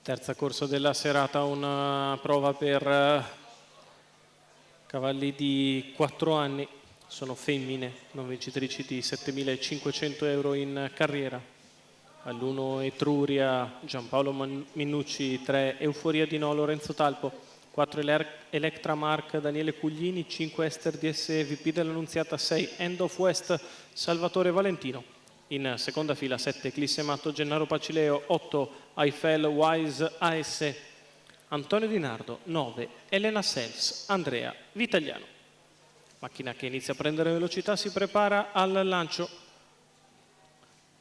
Terza corsa della serata, una prova per cavalli di 4 anni, sono femmine, non vincitrici di 7.500 euro in carriera. All'1 Etruria, Giampaolo Minucci, 3 Euforia di No, Lorenzo Talpo, 4 Electra Mark, Daniele Cuglini, 5 Ester DSE, VP dell'Annunziata, 6 End of West, Salvatore Valentino. In seconda fila 7 Eclisse Matto, Gennaro Pacileo, 8 Eiffel Wise AS, Antonio Di Nardo, 9 Elena Selfs, Andrea Vitagliano. Macchina che inizia a prendere velocità, si prepara al lancio.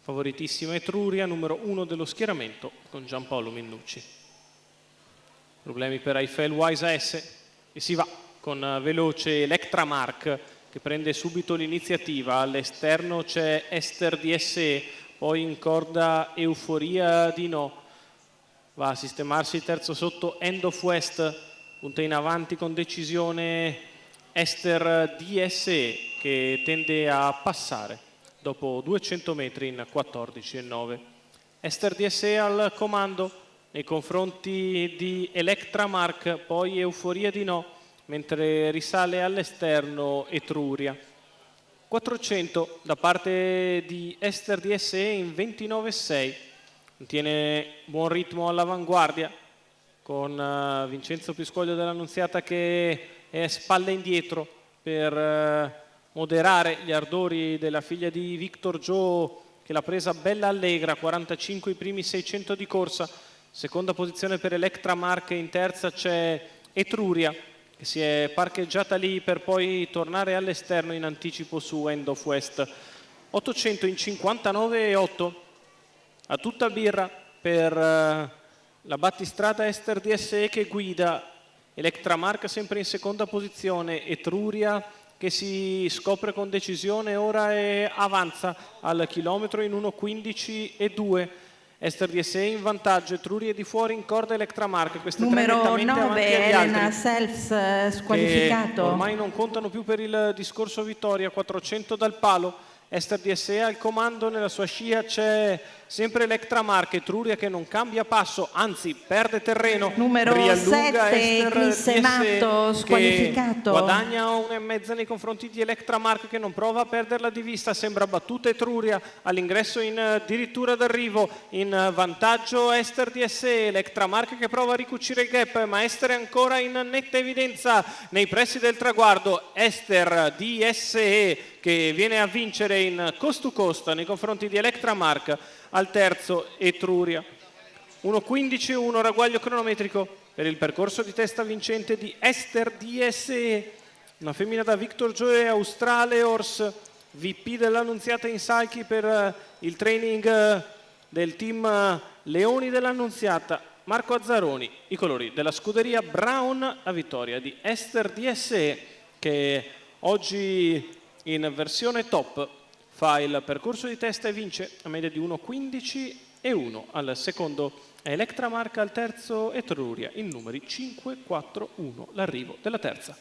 Favoritissima Etruria, numero 1 dello schieramento con Giampaolo Minucci. Problemi per Eiffel Wise AS e si va con veloce Electra Mark che prende subito l'iniziativa. All'esterno c'è Ester DSE, poi in corda Euforia di No. Va a sistemarsi il terzo sotto End of West, punta in avanti con decisione Ester DSE che tende a passare dopo 200 metri in 14,9. Ester DSE al comando nei confronti di Electra Mark, poi Euforia di No, mentre risale all'esterno Etruria. 400 da parte di Ester DSE in 29,6. Tiene buon ritmo all'avanguardia con Vincenzo Piscoglio dell'Annunziata che è spalle indietro per moderare gli ardori della figlia di Victor Joe, che l'ha presa bella allegra. 45 i primi 600 di corsa. Seconda posizione per Electra Mark, in terza c'è Etruria che si è parcheggiata lì per poi tornare all'esterno in anticipo su End of West. 800 in 59,8 a tutta birra per la battistrada Ester DSE che guida. Electra Mark sempre in seconda posizione, Etruria che si scopre con decisione ora e avanza al chilometro in 1,15,2. Ester DSE in vantaggio, Etruria di fuori, in corda Electra Mark. Queste numero tre nettamente 9 avanti agli Elena altri, Selfs squalificato. ormai non contano più per il discorso vittoria. 400 dal palo, Ester DSE al comando, nella sua scia c'è sempre Electra Mark. Etruria che non cambia passo, anzi perde terreno. Numero 7 Eclisse Matto squalificato. Guadagna 1,5 nei confronti di Electra Mark che non prova a perderla di vista. Sembra battuta Etruria all'ingresso in addirittura d'arrivo. In vantaggio Ester DSE, Electra Mark che prova a ricucire il gap, ma Ester è ancora in netta evidenza nei pressi del traguardo. Ester DSE che viene a vincere in coast to coast nei confronti di Electra Mark. Al terzo Etruria. 1,15,1 ragguaglio cronometrico per il percorso di testa vincente di Ester DSE, una femmina da Victor Joe Australe Horse, VP dell'Annunziata in salchi per il training del team Leoni dell'Annunziata. Marco Azzaroni, i colori della scuderia Brown, la vittoria di Ester DSE che oggi in versione top fa il percorso di testa e vince a media di 1,15,1. Al secondo Electra Mark, al terzo Etruria in numeri 5-4-1, l'arrivo della terza.